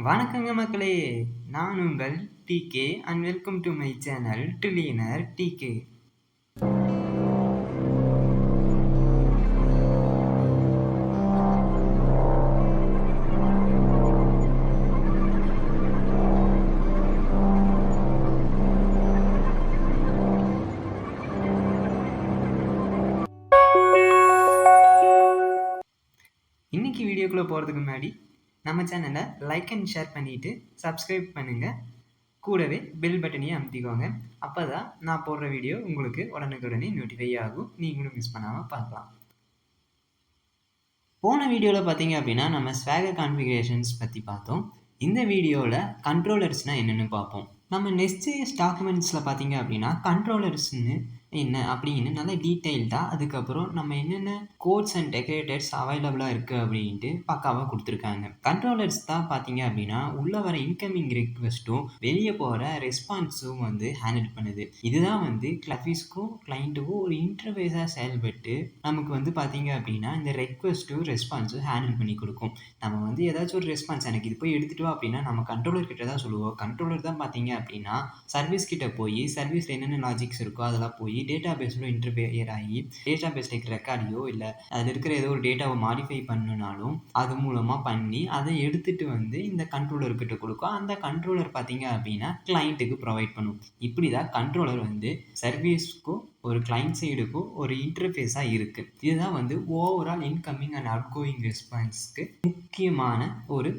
வணக்கங்க மக்களே! நான் உங்கள் TK and welcome to my channel trillionaire TK. இன்னைக்கு வீடியோக்குள்ள போறதுக்கு முன்னாடி நம்ம சேனலை லைக் அண்ட் ஷேர் பண்ணிட்டு சப்ஸ்கிரைப் பண்ணுங்க. கூடவே பெல் பட்டனையும் அமுத்திக்கோங்க. அப்பதான் நான் போடுற வீடியோ உங்களுக்கு உடனுக்குடனே நோட்டிஃபை ஆகும். நீங்களும் மிஸ் பண்ணாம பார்க்கலாம். போன வீடியோவில் பார்த்தீங்க அப்படின்னா நம்ம ஸ்வாகர் கான்ஃபிகரேஷன்ஸ் பற்றி பார்த்தோம். இந்த வீடியோவில் கண்ட்ரோலர்ஸ்னால் என்னென்னு பார்ப்போம். நம்ம நெஸ்ட்.js டாக்குமெண்ட்ஸில் பார்த்தீங்க அப்படின்னா கண்ட்ரோலர்ஸ்னு என்ன அப்படின்னு நல்லா டீட்டெயில்டாக அதுக்கப்புறம் நம்ம என்னென்ன கோட்ஸ் அண்ட் டெக்கரேட்டர்ஸ் அவைலபிளாக இருக்குது அப்படின்ட்டு பக்காவாக கொடுத்துருக்காங்க. கண்ட்ரோலர்ஸ் தான் பார்த்தீங்க அப்படின்னா உள்ளே வர இன்கமிங் ரெக்வெஸ்ட்டும் வெளியே போகிற ரெஸ்பான்ஸும் ஹேண்டில் பண்ணுது. இதுதான் கிளஃபிஸ்க்கும் கிளைண்ட்டுக்கும் ஒரு இன்டர்ஃபேஸாக செயல்பட்டு நமக்கு பார்த்தீங்க அப்படின்னா இந்த ரெக்வெஸ்ட்டும் ரெஸ்பான்ஸும் ஹேண்டில் பண்ணி கொடுக்கும். நம்ம ஏதாச்சும் ஒரு ரெஸ்பான்ஸ் எனக்கு இது போய் எடுத்துகிட்டு வா அப்படின்னா நம்ம கண்ட்ரோலர் கிட்ட தான் சொல்லுவோம். கண்ட்ரோலர் தான் பார்த்தீங்க அப்படின்னா சர்வீஸ் கிட்ட போய் சர்வீஸில் என்னென்ன லாஜிக்ஸ் இருக்கோ அதெல்லாம் போய் டேட்டா பேஸில் இன்டர்ஃபியர் ஆகி டேட்டா பேஸில் இருக்கிற ரெக்கார்டையோ இல்லை அதில் இருக்கிற ஏதோ ஒரு டேட்டாவை மாடிஃபை பண்ணனாலும் அது மூலமாக பண்ணி அதை எடுத்துகிட்டு இந்த கண்ட்ரோலர்கிட்ட கொடுக்கும். அந்த கண்ட்ரோலர் பார்த்தீங்க அப்படின்னா கிளைண்ட்டுக்கு ப்ரொவைட் பண்ணும். இப்படி தான் கண்ட்ரோலர் சர்வீஸ்க்கும் ஒரு கிளைண்ட் சைடுக்கும் ஒரு இன்டர்ஃபேஸாக இருக்குது. இதுதான் ஓவரால் இன்கமிங் அண்ட் அவுட்கோயிங் ரெஸ்பான்ஸ்க்கு முக்கியமான ஒரு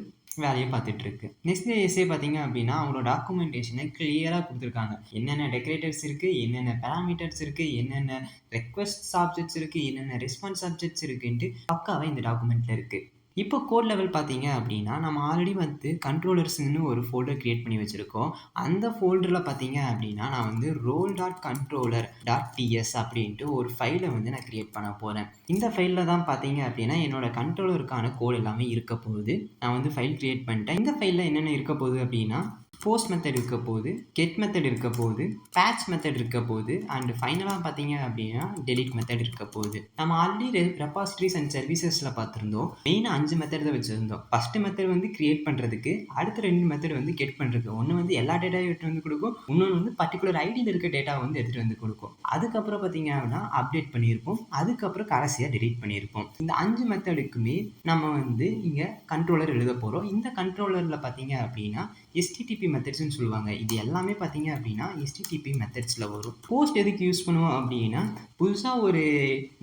வேலையை பார்த்துட்டு இருக்கு. நெஸ்ட்.js பார்த்தீங்க அப்படின்னா அவங்களோட டாக்குமெண்டேஷனை கிளியராக கொடுத்துருக்காங்க. என்னென்ன டெக்கரேட்டர்ஸ் இருக்குது, என்னென்ன பேராமீட்டர்ஸ் இருக்குது, என்னென்ன ரெக்வெஸ்ட் ஆப்ஜெக்ட்ஸ் இருக்குது, என்னென்ன ரெஸ்பான்ஸ் ஆப்ஜெக்ட்ஸ் இருக்குன்ட்டு பக்காவாக இந்த டாக்குமெண்ட்டில் இருக்குது. இப்போ கோட் லெவல் பார்த்தீங்க அப்படின்னா நம்ம ஆல்ரெடி கண்ட்ரோலர்ஸ்னு ஒரு ஃபோல்டர் க்ரியேட் பண்ணி வச்சுருக்கோம். அந்த ஃபோல்டரில் பார்த்தீங்க அப்படின்னா நான் role.controller.ts அப்படின்ட்டு ஒரு ஃபைலை நான் க்ரியேட் பண்ண போகிறேன். இந்த ஃபைலில் தான் பார்த்தீங்க அப்படின்னா என்னோடய கண்ட்ரோலருக்கான கோட் எல்லாமே இருக்க போகுது. நான் ஃபைல் க்ரியேட் பண்ணிட்டேன். இந்த ஃபைலில் என்னென்ன இருக்க போகுது அப்படின்னா போஸ்ட் மெத்தட் இருக்க போகுது, கெட் மெத்தட் இருக்க போகுது, பேட்ச் மெத்தட் இருக்க போகுது, அண்ட் ஃபைனலாக பார்த்தீங்க அப்படின்னா டெலிட் மெத்தட் இருக்க போகுது. நம்ம ஆல்ரெடி ரெபாசிட்டரிஸ் அண்ட் சர்வீசஸில் பார்த்துருந்தோம். மெயினாக 5 மெத்தட் தான் வச்சுருந்தோம். ஃபஸ்ட்டு மெத்தட் கிரியேட் பண்ணுறதுக்கு, அடுத்த 2 மெத்தட் கெட் பண்ணுறதுக்கு. ஒன்று எல்லா டேட்டாவும் எடுத்து கொடுக்கும், இன்னொன்று பர்டிகுலர் ஐடியில் இருக்க டேட்டாவை எடுத்துகிட்டு கொடுக்கும். அதுக்கப்புறம் பார்த்தீங்க அப்படின்னா அப்டேட் பண்ணியிருப்போம், அதுக்கப்புறம் கடைசியாக டெலிட் பண்ணியிருப்போம். இந்த 5 மெத்தடுக்குமே நம்ம இங்கே கண்ட்ரோலர் எழுத போகிறோம். இந்த கண்ட்ரோலரில் பார்த்தீங்க அப்படின்னா HTTP மெத்தட்ஸ்னு சொல்லுவாங்க. இது எல்லாமே பார்த்தீங்க அப்படின்னா HTTP மெத்தட்ஸில் வரும். போஸ்ட் எதுக்கு யூஸ் பண்ணுவோம் அப்படின்னா புதுசாக ஒரு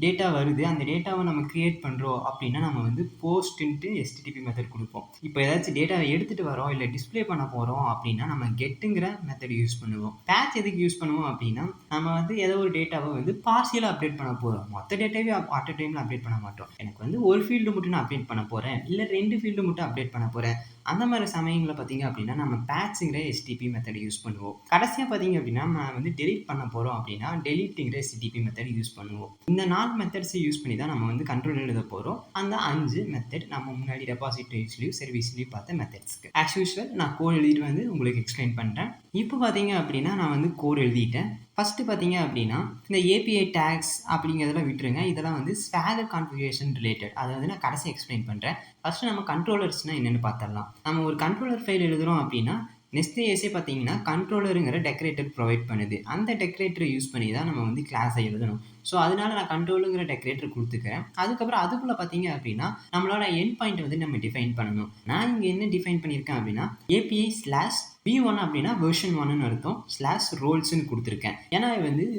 டேட்டா வருது, அந்த டேட்டாவை நம்ம க்ரியேட் பண்ணுறோம் அப்படின்னா நம்ம போஸ்ட்டுன்ட்டு HTTP மெத்தட் கொடுப்போம். இப்போ ஏதாச்சும் டேட்டாவை எடுத்துகிட்டு வரோம் இல்லை டிஸ்பிளே பண்ண போகிறோம் அப்படின்னா நம்ம கெட்டுங்கிற மெத்தட் யூஸ் பண்ணுவோம். பேட்ச் எதுக்கு யூஸ் பண்ணுவோம் அப்படின்னா நம்ம ஏதோ ஒரு டேட்டாவை பார்சியலாக அப்டேட் பண்ண போகிறோம். மொத்த டேட்டாவே அட் அ டைமில் அப்டேட் பண்ண மாட்டோம். எனக்கு ஒரு ஃபீல்டு மட்டும் நான் அப்டேட் பண்ண போகிறேன், இல்லை 2 ஃபீல்டு மட்டும் அப்டேட் பண்ண போகிறேன். அந்த மாதிரி சமயங்களில் பார்த்தீங்க அப்படின்னா நம்ம பேட்சுங்கிற HTTP மெத்தட் யூஸ் பண்ணுவோம். கடைசியாக பார்த்தீங்க அப்படின்னா நம்ம டெலிட் பண்ண போகிறோம் அப்படின்னா டெலிட்டுங்கிற HTTP மெத்தட் யூஸ் பண்ணுவோம். இந்த 4 மெத்தட்ஸை யூஸ் பண்ணி தான் நம்ம கண்ட்ரோல் எழுத போகிறோம். அந்த 5 மெத்தட் நம்ம முன்னாடி ரெபாசிட்டரிஸ்லையும் சர்வீஸ்லையும் பார்த்த மெத்தட்ஸ்க்கு. ஆஸ் யூஸ்வல் நான் கோட் எழுதிட்டு உங்களுக்கு எக்ஸ்பிளைன் பண்ணுறேன். இப்போ பார்த்தீங்க அப்படின்னா நான் கோட் எழுதிட்டேன். ஃபஸ்ட்டு பார்த்தீங்க அப்படின்னா இந்த API டேக்ஸ் அப்படிங்கிறதெல்லாம் விட்டுருங்க. இதெல்லாம் ஸ்வாகர் கான்ஃபிகரேஷன் ரிலேட்டட். அதை நான் கடைசி எக்ஸ்பிளைன் பண்ணுறேன். ஃபஸ்ட்டு நம்ம கண்ட்ரோலர்ஸ்னால் என்னென்னு பார்த்துடலாம். நம்ம ஒரு கண்ட்ரோலர் ஃபைல் எழுதுகிறோம் அப்படின்னா நெஸ்ட்.js பார்த்தீங்கன்னா கண்ட்ரோலருங்கிற டெக்கரேட்டர் ப்ரொவைட் பண்ணுது. அந்த டெக்கரேட்டரை யூஸ் பண்ணி தான் நம்ம கிளாஸை எழுதணும். ஸோ அதனால நான் கண்ட்ரோலுங்கிற டெக்கரேட்டர் கொடுத்துக்கிறேன். அதுக்கப்புறம் அதுக்குள்ளே பார்த்தீங்க அப்படின்னா நம்மளோட எண்ட் பாயிண்ட் நம்ம டிஃபைன் பண்ணணும். நான் இங்கே என்ன டிஃபைன் பண்ணியிருக்கேன் அப்படின்னா API/v1 அப்படின்னா வெர்ஷன் 1ன்னு அர்த்தம் /roles கொடுத்துருக்கேன். ஏன்னா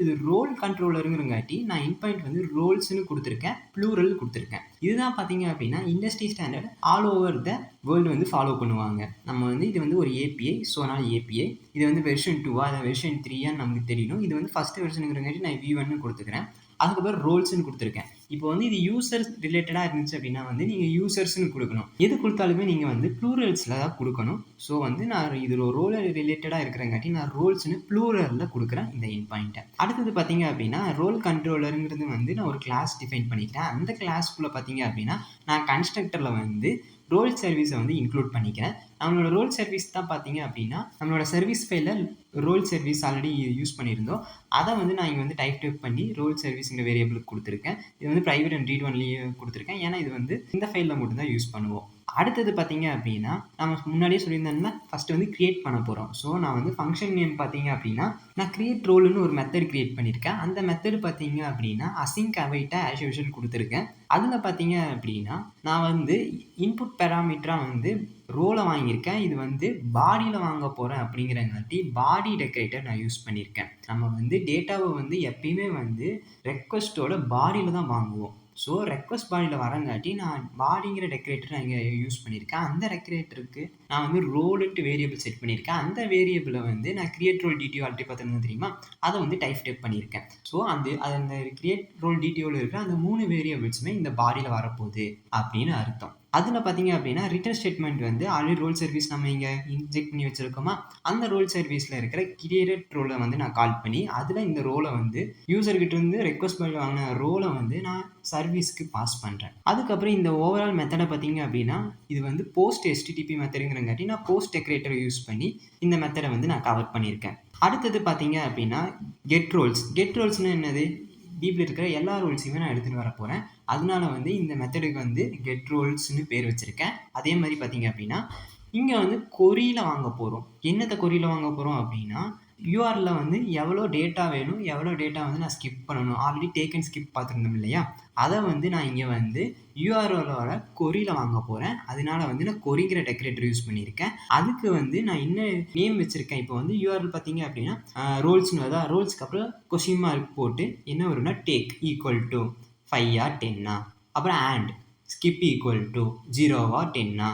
இது ரோல் கண்ட்ரோலருங்கிறங்காட்டி நான் எண்ட் பாயிண்ட் ரோல்ஸ்னு கொடுத்துருக்கேன், ப்ளூரல் கொடுத்துருக்கேன். இதுதான் பார்த்தீங்க அப்படின்னா industry standard all over the world follow பண்ணுவாங்க. நம்ம இது ஒரு API, ஸோ அதனால் API இது வெர்ஷன் 2 இல்லை வெர்ஷன் 3 நமக்கு தெரியணும். இது ஃபஸ்ட்டு வெர்ஷனுங்கிறங்காட்டி நான் v1 கொடுத்துக்கிறேன். அதுக்கப்புறம் ரோல்ஸ்னு கொடுத்துருக்கேன். இப்போ இது யூசர்ஸ் ரிலேட்டடாக இருந்துச்சு அப்படின்னா நீங்கள் யூசர்ஸ்னு கொடுக்கணும். எது கொடுத்தாலுமே நீங்கள் ப்ளூரல்ஸில் தான் கொடுக்கணும். ஸோ நான் இது ஒரு ரோல் ரிலேட்டடாக இருக்கிறங்காட்டி நான் ரோல்ஸ்னு ப்ளூரலில் கொடுக்குறேன் இந்த எண்ட் பாயிண்ட்டை. அடுத்தது பார்த்தீங்க அப்படின்னா ரோல் கண்ட்ரோலருங்கிறது நான் ஒரு கிளாஸ் டிஃபைன் பண்ணிக்கிறேன். அந்த கிளாஸ்க்குள்ளே பார்த்தீங்க அப்படின்னா நான் கன்ஸ்ட்ரக்டரில் ரோல் சர்வீஸை இன்க்ளூட் பண்ணிக்கிறேன். நம்மளோட ரோல் சர்வீஸ் தான் பார்த்தீங்க அப்படின்னா நம்மளோட சர்வீஸ் ஃபைலில் ரோல் சர்வீஸ் ஆல்ரெடி யூஸ் பண்ணியிருந்தோம். அதை நான் இங்கே டைப் பண்ணி ரோல் சர்வீஸுங்கிற வேரியபிளுக்கு கொடுத்துருக்கேன். இது ப்ரைவேட் அண்ட் ரீட் ஒன்லியே கொடுத்துருக்கேன். ஏன்னா இது இந்த ஃபைலில் மட்டும்தான் யூஸ் பண்ணுவோம். அடுத்தது பார்த்தீங்க அப்படின்னா, நம்ம முன்னாடியே சொல்லியிருந்தோம்னா, ஃபர்ஸ்ட்டு வந்து கிரியேட் பண்ண போறோம். ஸோ, நான் வந்து ஃபங்ஷன் நேம் பார்த்தீங்க அப்படின்னா, நான் கிரியேட் ரோல்னு ஒரு மெத்தட் கிரியேட் பண்ணியிருக்கேன். அந்த மெத்தட் பார்த்தீங்க அப்படின்னா, அசிங்க் அவைட்ட ஆஸ் யூசுவல் குடுத்துருக்கேன். அதில பார்த்தீங்க அப்படின்னா, நான் வந்து இன்புட் பாராமீட்டரா வந்து ரோல வாங்கியிருக்கேன். இது வந்து பாடியில வாங்க போறேன் அப்படிங்கிறங்காட்டி, பாடி டெக்கரேட்டர் நான் யூஸ் பண்ணியிருக்கேன். நம்ம வந்து டேட்டாவ வந்து எப்பயுமே வந்து ரெக்வெஸ்ட்டோட பாடியில தான் வாங்குவோம். ஸோ, ரெக்வெஸ்ட் பாடியில வரங்காட்டி, நான் பாடிங்கிற டெக்கரேட்டர் நான் இங்க யூஸ் பண்ணியிருக்கேன். அந்த டெக்கரேட்டருக்கு நான் வந்து ரோல்ன்ட்டு வேரியபிள் செட் பண்ணியிருக்கேன். அந்த வேரியபிள வந்து நான் கிரியேட் ரோல் டிடிஓ ஆல்ரெடி பார்த்துருந்தேன் தெரியுமா? அத வந்து டைப் பண்ணியிருக்கேன். ஸோ, அந்த கிரியேட் ரோல் டிடிஓல இருக்கிற அந்த 3 வேரியபிள்ஸுமே இந்த பாடியில வரப்போகுது அப்படின்னு அர்த்தம். அதில பார்த்தீங்க அப்படின்னா, ரிட்டர்ன் ஸ்டேட்மெண்ட் வந்து ஆல்ரெடி ரோல் சர்வீஸ் நம்ம இங்க இன்ஜெக்ட் பண்ணி வச்சிருக்கோமா, அந்த ரோல் சர்வீஸ்ல இருக்கிற கிரியேட் ரோல வந்து நான் கால் பண்ணி, அதில இந்த ரோல வந்து யூசர் கிட்ட இருந்து ரெக்வெஸ்ட் பாடியில வாங்கின ரோல வந்து நான் சர்வீஸ்க்கு பாஸ் பண்றேன். அதுக்கப்புறம் இந்த ஓவரால் மெத்தட பார்த்தீங்க அப்படின்னா, இது வந்து போஸ்ட் HTTP மெத்தடுங்கிறங்காட்டி நான் போஸ்ட் டெக்கரேட்டர் யூஸ் பண்ணி இந்த மெத்தட வந்து நான் கவர் பண்ணியிருக்கேன். அடுத்தது பார்த்தீங்க அப்படின்னா, கெட் ரோல்ஸ். கெட் ரோல்ஸ்னா என்னது? டீப்ல இருக்கிற எல்லா ரோல்ஸையுமே நான் எடுத்துட்டு வரப்போறேன். அதனால வந்து இந்த மெத்தடுக்கு வந்து கெட் ரோல்ஸ்ன்னு பேர் வச்சிருக்கேன். அதே மாதிரி பார்த்தீங்க அப்படின்னா, இங்க வந்து கொரியில வாங்க போறோம். என்னத்த கொரியில வாங்க போறோம் அப்படின்னா, யூஆர்எல்ல வந்து எவ்வளோ டேட்டா வேணும், எவ்வளோ டேட்டா வந்து நான் ஸ்கிப் பண்ணணும். ஆல்ரெடி டேக் அண்ட் ஸ்கிப் பார்த்துருந்தோம் இல்லையா? அத வந்து நான் இங்க வந்து யூஆர்எல்லோட கொரியில வாங்க போறேன். அதனால வந்து நான் கொரிங்கிற டெக்கரேட்டர் யூஸ் பண்ணியிருக்கேன். அதுக்கு வந்து நான் என்ன நேம் வச்சிருக்கேன். இப்போ வந்து யூஆர்எல் பார்த்தீங்க அப்படின்னா, ரோல்ஸ்ன்னு வருதா? ரோல்ஸ்க்கு அப்புறம் கொஸ்டின் மார்க் போட்டு என்ன வரும்னா, டேக் ஈக்குவல் டூ 5ஆ 10ஆ, அப்புறம் ஆண்ட் ஸ்கிப் ஈக்குவல் டூ 0வா 10ஆ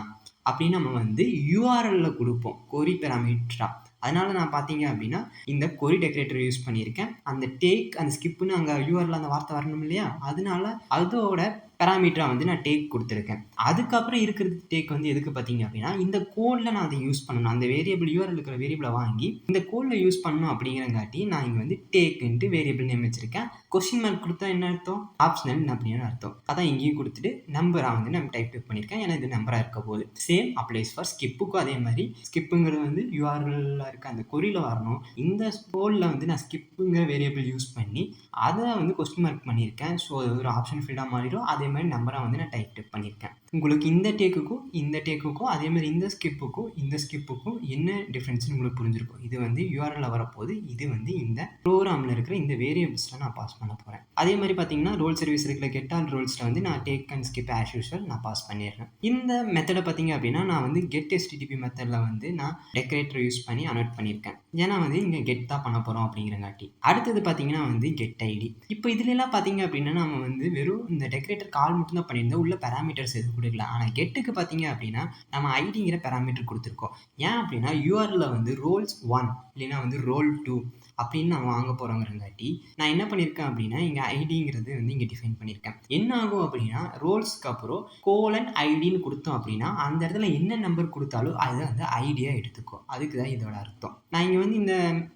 அப்படின்னு நம்ம வந்து யூஆர்எல்ல கொடுப்போம் கொரி பேராமீட்டரா. அதனால நான் பார்த்தீங்க அப்படின்னா, இந்த கொரி டெக்கரேட்டர் யூஸ் பண்ணியிருக்கேன். அந்த டேக் அந்த ஸ்கிப்னு அங்க யூஆர்எல்ல அந்த வார்த்தை வரணும் இல்லையா? அதனால அதோட பேராமீட்டரா வந்து நான் டேக் குடுத்துருக்கேன். அதுக்கப்புறம் இருக்கிறது டேக் வந்து எதுக்கு பார்த்தீங்க அப்படின்னா, இந்த கோட்ல நான் அத யூஸ் பண்ணணும். அந்த வேரியபிள் யூஆர்எல் இருக்கிற வேரியபிள வாங்கி இந்த கோட்ல யூஸ் பண்ணணும் அப்படிங்கிறங்காட்டி, நான் இங்க வந்து டேக்ன்ட்டு வேரியபிள் நேம் வச்சிருக்கேன். கொஸ்டின் மார்க் குடுத்தா என்ன அர்த்தம்? ஆப்ஷனல் அப்படின்னு அர்த்தம். அதான் இங்கேயும் குடுத்துட்டு நம்பரா வந்து நம்ம டைப் பண்ணியிருக்கேன். ஏன்னா இது நம்பரா இருக்க போகுது. சேம் அப்ளைஸ் ஃபார் ஸ்கிப்புக்கும் அதே மாதிரி ஸ்கிப்புங்கிறது வந்து யூஆர்எல்ல இருக்க அந்த கொரியில வரணும். இந்த கோட்ல வந்து நான் ஸ்கிப்புங்கிற வேரியபிள் யூஸ் பண்ணி அத வந்து கொஸ்டின் மார்க் பண்ணியிருக்கேன். ஸோ அது ஒரு ஆப்ஷன் ஃபீல்டா மாறிடும். அதே மாதிரி நம்பரா வந்து நான் டைப் பண்ணியிருக்கேன். உங்களுக்கு இந்த டேக்குக்கும் அதே மாதிரி இந்த ஸ்கிப்புக்கும் என்ன டிஃபரன்ஸ்னு உங்களுக்கு புரிஞ்சிருக்கும். இது வந்து யூஆர்எல்ல வரப்போகுது. இது வந்து இந்த ப்ரோக்ராம்ல இருக்கிற இந்த வேரியபிள்ஸ்ல நான் பாஸ் பண்ண போறேன். அதே மாதிரி பார்த்தீங்கன்னா, ரோல் சர்வீஸ் இருக்கிற கெட் ஆல் ரோல்ஸ்ல வந்து நான் take and skip as usual நான் பாஸ் பண்ணிடுறேன். இந்த மெத்தட பார்த்தீங்க அப்படின்னா, நான் வந்து கெட் HTTP மெத்தட்ல வந்து நான் டெக்கரேட்டர் யூஸ் பண்ணி அனோட் பண்ணியிருக்கேன். ஏன்னா வந்து இங்க கெட் தான் பண்ண போறோம் அப்படிங்கிறங்காட்டி. அடுத்தது பார்த்தீங்கன்னா வந்து கெட் ஐடி. இப்போ இதுல எல்லாம் பார்த்தீங்க அப்படின்னா, நம்ம வந்து வெறும் இந்த டெக்கரேட்டர் கால் மட்டும் தான் பண்ணியிருந்தோம். உள்ள பாராமீட்டர்ஸ் எதுவும் கொடுக்கல. ஆனா கெட்டுக்கு பார்த்தீங்க அப்படின்னா, நம்ம ஐடிங்கிற பாராமீட்டர் கொடுத்துருக்கோம். ஏன் அப்படின்னா, யூஆர்எல்ல வந்து ரோல்ஸ் 1 இல்லைன்னா வந்து ரோல் 2 அப்படின்னு நான் வாங்க போறோங்கிறங்காட்டி, நான் என்ன பண்ணியிருக்கேன் அப்படின்னா, இங்க ஐடிங்கிறது வந்து இங்க டிஃபைன் பண்ணியிருக்கேன். என்ன ஆகும் அப்படின்னா, ரோல்ஸ்க்கு அப்புறம் கோலன் ஐடின்னு கொடுத்தோம் அப்படின்னா, அந்த இடத்துல என்ன நம்பர் கொடுத்தாலும் அது வந்து ஐடியா எடுத்துக்கும். அதுக்கு தான் இதோட அர்த்தம். நான் இங்க வந்து இந்த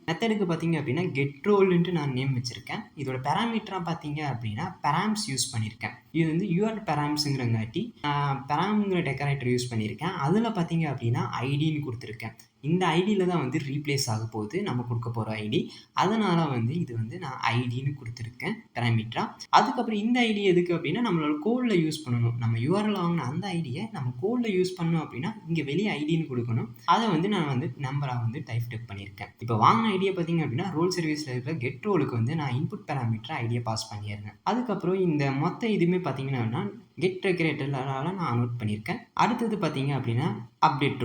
மெத்தடுக்கு பார்த்தீங்க அப்படின்னா, கெட் ரோல்ன்ட்டு நான் நேம் வச்சிருக்கேன். இதோட பாராமீட்டரா பார்த்தீங்க அப்படின்னா, பெராம்ஸ் யூஸ் பண்ணியிருக்கேன். இது வந்து யூஆர்எல் பெராம்ஸ்ங்கிறங்காட்டி பெராம்ங்கிற டெக்கரேட்டர் யூஸ் பண்ணியிருக்கேன். அதில் பார்த்தீங்க அப்படின்னா ஐடின்னு கொடுத்துருக்கேன். இந்த ஐடியில தான் வந்து ரீப்ளேஸ் ஆக போகுது நம்ம கொடுக்க போகிற ஐடி. அதனால வந்து இது வந்து நான் ஐடின்னு கொடுத்துருக்கேன் பேராமீட்டரா. அதுக்கப்புறம் இந்த ஐடி எதுக்கு அப்படின்னா, நம்மளோட கோட்ல யூஸ் பண்ணணும். நம்ம யூஆர்எல் வாங்கின அந்த ஐடியை நம்ம கோட்ல யூஸ் பண்ணணும் அப்படின்னா, இங்கே வெளியே ஐடின்னு கொடுக்கணும். அதை வந்து நான் வந்து நம்பரா வந்து டைப் பண்ணியிருக்கேன். இப்போ வாங்கின ஐடியா பார்த்தீங்க அப்படின்னா, ரோல் சர்வீஸ்ல இருக்கிற கெட் ரோலுக்கு வந்து நான் இன்புட் பேராமீட்டரா ஐடியா பாஸ் பண்ணிடுறேன். அதுக்கப்புறம் இந்த மொத்த இதுவுமே பார்த்தீங்கன்னா கெட் டெக்கரேட்டரால நான் நோட் பண்ணியிருக்கேன். அடுத்தது பார்த்தீங்க அப்படின்னா அப்டேட்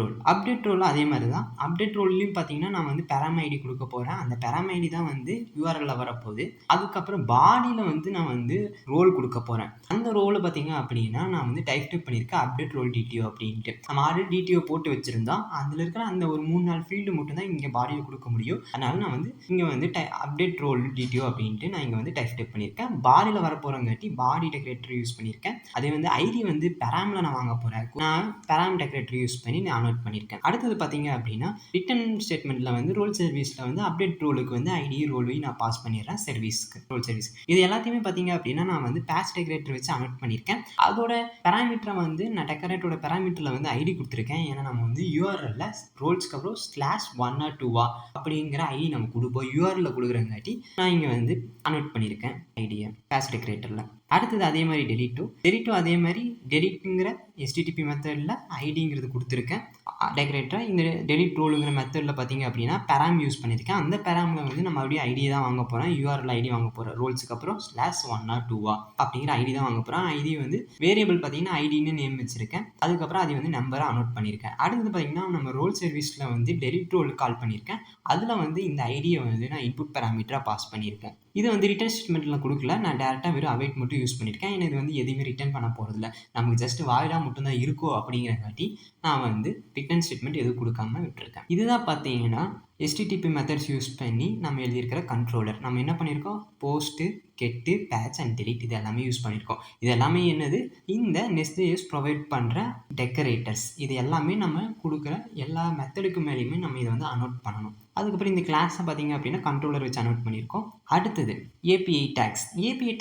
ரோல் அதே மாதிரி தான். அப்டேட் ரோல்லையும் பார்த்தீங்கன்னா, நான் வந்து பெராம் ஐடி கொடுக்க போகிறேன். அந்த பெராம் ஐடி தான் வந்து யூஆர்எல்ல வரப்போகுது. அதுக்கப்புறம் பாடியில் வந்து நான் வந்து ரோல் கொடுக்க போகிறேன். அந்த ரோலை பார்த்தீங்க அப்படின்னா, நான் வந்து டைப் பண்ணியிருக்கேன் அப்டேட் ரோல் டிடிஓ அப்படின்ட்டு. நம்ம ஆல்ரெடி டிடிஓ போட்டு வச்சுருந்தோம். அதில் இருக்கிற அந்த ஒரு 3-4 ஃபீல்டு மட்டும் தான் இங்கே பாடியில் கொடுக்க முடியும். அதனால நான் வந்து இங்கே வந்து அப்டேட் ரோல் டிடிஓ அப்படின்ட்டு நான் இங்கே வந்து டைப் பண்ணியிருக்கேன். பாடியில் வரப்போகிறங்காட்டி பாடி டெக்கரேட்டர் யூஸ் பண்ணியிருக்கேன். அதே வந்து ஐடி வந்து பெராம்ல நான் வாங்க போகிறேன். நான் பெராம் டெக்கரேட்டர் யூஸ் பண்ணி நான் நோட் பண்ணியிருக்கேன். அடுத்தது பார்த்தீங்க அப்படின்னா, ரிட்டர்ன் ஸ்டேட்மெண்ட்ல வந்து ரோல் சர்வீஸ்ல வந்து அப்டேட் ரோலுக்கு வந்து ஐடி ரோலையும் நான் பாஸ் பண்ணிடுறேன் சர்வீஸ்க்கு. ரோல் சர்வீஸ் இது எல்லாத்தையுமே பார்த்தீங்க அப்படின்னா, நான் வந்து பேஸ் டெக்கரேட்டர் வச்சு அனோட் பண்ணியிருக்கேன். அதோட பேராமீட்டரை வந்து நான் டெக்கரேட்டரோட பேராமீட்டர்ல வந்து ஐடி கொடுத்துருக்கேன். ஏன்னா நம்ம வந்து யூஆர்எல்ல ரோல்ஸ்க்கு அப்புறம் /1 or 2 அப்படிங்கிற ஐடி நம்ம கொடுப்போம். யூஆர்எல்ல கொடுக்குறங்காட்டி நான் இங்கே வந்து அனோட் பண்ணியிருக்கேன் ஐடியை பேஸ் டெக்கரேட்டர்ல. அடுத்தது அதே மாதிரி டெலிட்டும் அதே மாதிரி டெலிட்டுங்கிற HTTP மெத்தடில் ஐடிங்கிறது கொடுத்துருக்கேன் டெக்கரேட்டராக. இந்த டெலிட் ரோலுங்கிற மெத்தடில் பார்த்தீங்க அப்படின்னா பெராம் யூஸ் பண்ணியிருக்கேன். அந்த பெராமில் வந்து நம்ம அப்படியே ஐடி தான் வாங்க போகிறோம், URL ஐடி வாங்க போகிறோம். ரோல்ஸுக்கு அப்புறம் /1 or 2 அப்படிங்கிற ஐடி தான் வாங்க போகிறோம். ஐடி வந்து வேரியபிள் பார்த்தீங்கன்னா ஐடின்னு நேம் வச்சிருக்கேன். அதுக்கப்புறம் அது வந்து நம்பரை அனோட் பண்ணியிருக்கேன். அடுத்தது பார்த்தீங்கன்னா நம்ம ரோல் சர்வீஸில் வந்து டெலிட் ரோல் கால் பண்ணியிருக்கேன். அதில் வந்து இந்த ஐடியை வந்து நான் இன்புட் பேராமீட்டராக பாஸ் பண்ணியிருக்கேன். இது வந்து ரிட்டர்ன் ஸ்டேட்மெண்ட்டில் கொடுக்கல, நான் டேரெக்டாக வெறும் அவைட் மட்டும் யூஸ் பண்ணியிருக்கேன். ஏன்னா இது வந்து எதுவுமே ரிட்டர்ன் பண்ண போகிறதில்ல, நமக்கு ஜஸ்ட் வாயிலாக மட்டும்தான் இருக்கோ அப்படிங்கிறங்காட்டி நான் வந்து ரிட்டர்ன் ஸ்டேட்மெண்ட் எதுவும் கொடுக்காம விட்டுருக்கேன். இதுதான் பார்த்தீங்கன்னா HTTP மெத்தட்ஸ் யூஸ் பண்ணி நம்ம எழுதியிருக்கிற கண்ட்ரோலர். நம்ம என்ன பண்ணியிருக்கோம், போஸ்ட்டு, கெட்டு, பேட்ச் அண்ட் டெலிட் இது எல்லாமே யூஸ் பண்ணியிருக்கோம். இது எல்லாமே என்னது, இந்த Nest.js ப்ரொவைட் பண்ணுற டெக்கரேட்டர்ஸ். இது எல்லாமே நம்ம கொடுக்குற எல்லா மெத்தடுக்கு மேலேயுமே நம்ம இதை வந்து அனோட் பண்ணணும். அதுக்கப்புறம் இந்த கிளாஸை பார்த்தீங்க அப்படின்னா கண்ட்ரோலர் வச்சு அனோட் பண்ணியிருக்கோம். அடுத்தது API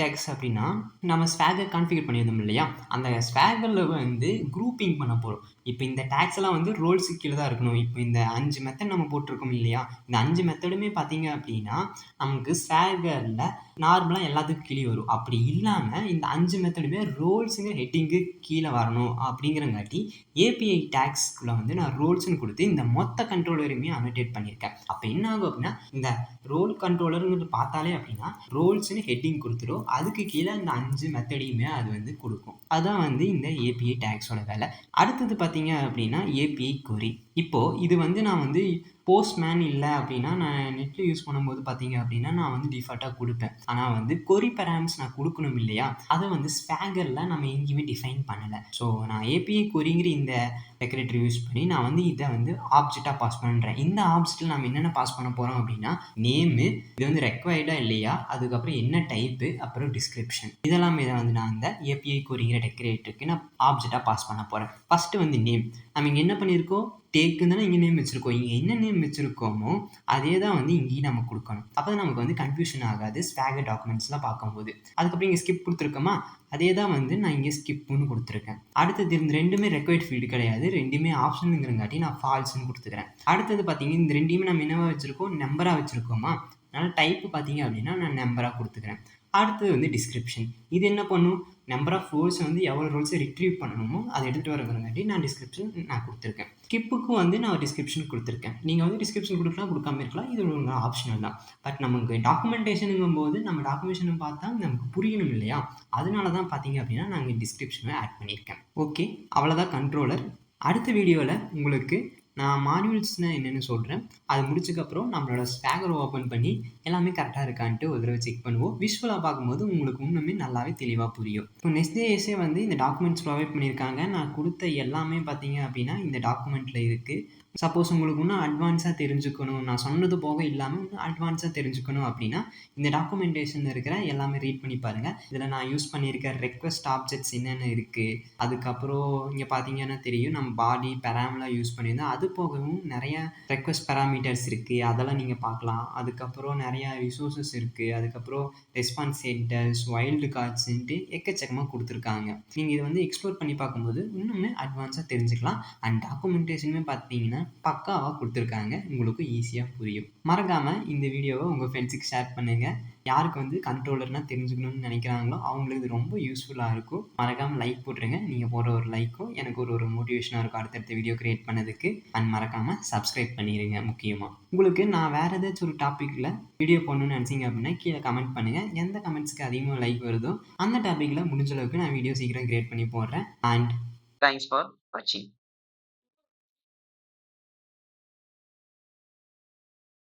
டேக்ஸ் அப்படின்னா நம்ம ஸ்வாகர் கான்ஃபிகர் பண்ணியிருந்தோம் இல்லையா, அந்த ஸ்வாகரில் வந்து குரூப்பிங் பண்ண போகிறோம். இப்போ இந்த டேக்ஸ் எல்லாம் வந்து ரோல்ஸுக்கு கீழே தான் இருக்கணும். இப்போ இந்த 5 மெத்தட் நம்ம போட்டிருக்கோம் இல்லையா, இந்த 5 மெத்தடுமே பார்த்தீங்க அப்படின்னா நமக்கு ஸ்வாகரில் நார்மலாக எல்லாத்துக்கும் கீழே வரும். அப்படி இல்லாமல் இந்த 5 மெத்தடுமே ரோல்ஸுங்க ஹெட்டிங்கு கீழே வரணும் அப்படிங்கிறங்காட்டி API டேக்ஸ்க்குள்ளே வந்து நான் ரோல்ஸ்னு கொடுத்து இந்த மொத்த கண்ட்ரோலரையுமே அனோட்டேட் பண்ணியிருக்கேன். அப்போ என்ன ஆகும் அப்படின்னா இந்த ரோல் கண்ட்ரோலருங்கிறது பார்த்தாலே அப்படின்னா ரோல்ஸ்னு ஹெட்டிங் கொடுத்துரும், அதுக்கு கீழே இந்த 5 மெத்தடையுமே அது வந்து கொடுக்கும். அதுதான் வந்து இந்த API டேக்ஸோட வேலை. அடுத்தது பார்த்தீங்க அப்படின்னா API query. இப்போது இது வந்து நான் வந்து போஸ்ட்மேன் இல்லை அப்படின்னா நான் நெட்டில் யூஸ் பண்ணும்போது பார்த்தீங்க அப்படின்னா நான் வந்து டிஃபால்ட்டாக கொடுப்பேன். ஆனால் வந்து கொரி பேராம்ஸ் நான் கொடுக்கணும் இல்லையா, அதை வந்து ஸ்வாகரில் நம்ம எங்கேயுமே டிஃபைன் பண்ணலை. ஸோ நான் API queryங்கிற இந்த டெக்கரேட்டர் யூஸ் பண்ணி நான் வந்து இதை வந்து ஆப்ஜெக்டாக பாஸ் பண்ணுறேன். இந்த ஆப்ஜெக்டில் நம்ம என்னென்ன பாஸ் பண்ண போகிறோம் அப்படின்னா நேமு, இது வந்து ரெக்வயர்டா இல்லையா, அதுக்கப்புறம் என்ன டைப்பு, அப்புறம் டிஸ்கிரிப்ஷன். இதெல்லாமே தான் வந்து நான் அந்த API queryங்கிற டெக்கரேட்டருக்கு நான் ஆப்ஜெக்டாக பாஸ் பண்ண போகிறேன். ஃபஸ்ட்டு வந்து நேம். நம்ம இங்கே என்ன பண்ணியிருக்கோம், டேக்குன்னு தானே இங்கே நேம் வச்சுருக்கோம். இங்கே என்ன நேம் வச்சுருக்கோமோ அதே தான் வந்து இங்கேயும் நம்ம கொடுக்கணும். அப்போ தான் நமக்கு வந்து கன்ஃபியூஷன் ஆகாது ஸ்வாகர் டாக்குமெண்ட்ஸ்லாம் பார்க்கும்போது. அதுக்கப்புறம் இங்கே ஸ்கிப் கொடுத்துருக்கோமா, அதே தான் வந்து நான் இங்கே ஸ்கிப்புன்னு கொடுத்துருக்கேன். அடுத்தது இந்த ரெண்டுமே ரெக்வயர்ட் ஃபீல்டு கிடையாது, ரெண்டுமே ஆப்ஷனுங்கிறங்காட்டி நான் ஃபால்ஸ்ன்னு கொடுத்துக்கிறேன். அடுத்தது பார்த்தீங்கன்னா இந்த ரெண்டையுமே நம்ம என்னவா வச்சுருக்கோம், நம்பராக வச்சுருக்கோமா, அதனால் டைப்பு பார்த்தீங்க அப்படின்னா நான் நம்பராக கொடுத்துக்கிறேன். அடுத்தது வந்து டிஸ்கிரிப்ஷன். இது என்ன பண்ணும், நம்பர் ஆஃப் ரோல்ஸை வந்து எவ்வளோ ரோல்ஸை ரிட்ரீவ் பண்ணணுமோ அதை எடுத்துகிட்டு வரங்காட்டி நான் டிஸ்கிரிப்ஷன் நான் கொடுத்துருக்கேன். ஸ்கிப்புக்கும் வந்து நான் டிஸ்கிரிப்ஷன் கொடுத்துருக்கேன். நீங்கள் வந்து டிஸ்கிரிப்ஷன் கொடுக்கலாம், கொடுக்காம இருக்கலாம், இது ஒரு ஆப்ஷனல் தான். பட் நமக்கு டாக்குமெண்டேஷனுங்கும் போது நம்ம டாக்குமெண்டேஷனை பார்த்தா நமக்கு புரியணும் இல்லையா, அதனால தான் பார்த்தீங்க அப்படின்னா நான் இங்கே டிஸ்கிரிப்ஷனை ஆட் பண்ணியிருக்கேன். ஓகே, அவ்வளோதான் கண்ட்ரோலர். அடுத்த வீடியோவில் உங்களுக்கு நான் மாடியூல்ஸ்னால் என்னென்னு சொல்கிறேன். அது முடிச்சதுக்கப்புறம் நம்மளோட ஸ்வாகர் ஓப்பன் பண்ணி எல்லாமே கரெக்டாக இருக்கான்ட்டு ஒரு தடவை செக் பண்ணுவோம். விஷுவலாக பார்க்கும்போது உங்களுக்கு இன்னுமே நல்லாவே தெளிவாக புரியும். இப்போ Nest.js வந்து இந்த டாக்குமெண்ட்ஸ் ப்ரொவைட் பண்ணியிருக்காங்க. நான் கொடுத்த எல்லாமே பார்த்தீங்க அப்படின்னா இந்த டாக்குமெண்ட்டில் இருக்குது. சப்போஸ் உங்களுக்கு இன்னும் அட்வான்ஸாக தெரிஞ்சுக்கணும், நான் சொன்னது போக இல்லாமல் இன்னும் அட்வான்ஸாக தெரிஞ்சுக்கணும் அப்படின்னா இந்த டாக்குமெண்டேஷனில் இருக்கிற எல்லாமே ரீட் பண்ணி பாருங்கள். இதில் நான் யூஸ் பண்ணியிருக்க ரெக்வெஸ்ட் ஆப்ஜெக்ட்ஸ் என்னென்ன இருக்குது, அதுக்கப்புறம் இங்கே பார்த்தீங்கன்னா தெரியும் நம்ம பாடி பெராம்லாம் யூஸ் பண்ணியிருந்தோம். அது போகவும் நிறையா ரெக்வெஸ்ட் பேராமீட்டர்ஸ் இருக்குது, அதெல்லாம் நீங்கள் பார்க்கலாம். அதுக்கப்புறம் நிறையா ரிசோர்ஸஸ் இருக்குது. அதுக்கப்புறம் ரெஸ்பான்ஸ் ஹெட்டர்ஸ், வைல்டு கார்ட்ஸுன்ட்டு எக்கச்சக்கமாக கொடுத்துருக்காங்க. நீங்கள் இதை வந்து எக்ஸ்ப்ளோர் பண்ணி பார்க்கும்போது இன்னுமே அட்வான்ஸாக தெரிஞ்சுக்கலாம். அண்ட் டாக்குமெண்டேஷனுமே பார்த்தீங்கன்னா பக்காவாக கொடுத்துருக்காங்க, உங்களுக்கு ஈஸியாக புரியும். மறக்காமல் இந்த வீடியோவை உங்கள் ஃப்ரெண்ட்ஸுக்கு ஷேர் பண்ணுங்கள். யாருக்கு வந்து கண்ட்ரோலர்னால் தெரிஞ்சுக்கணும்னு நினைக்கிறாங்களோ அவங்களுக்கு இது ரொம்ப யூஸ்ஃபுல்லாக இருக்கும். மறக்காமல் லைக் போட்டுருங்க. நீங்கள் போடுற ஒரு லைக்கும் எனக்கு ஒரு மோட்டிவேஷனாக இருக்கும் அடுத்தடுத்த வீடியோ க்ரியேட் பண்ணதுக்கு. அண்ட் மறக்காமல் சப்ஸ்கிரைப் பண்ணிடுங்க. முக்கியமாக உங்களுக்கு நான் வேறு ஏதாச்சும் ஒரு டாப்பிக்கில் வீடியோ போடணும்னு நினச்சிங்க அப்படின்னா கீழே கமெண்ட் பண்ணுங்கள். எந்த கமெண்ட்ஸ்க்கு அதிகமாக லைக் வருதோ அந்த டாப்பிக்கில் முடிஞ்ச அளவுக்கு நான் வீடியோ சீக்கிரம் க்ரியேட் பண்ணி போடுறேன். அண்ட் தேங்க்ஸ் ஃபார் வாட்சிங்.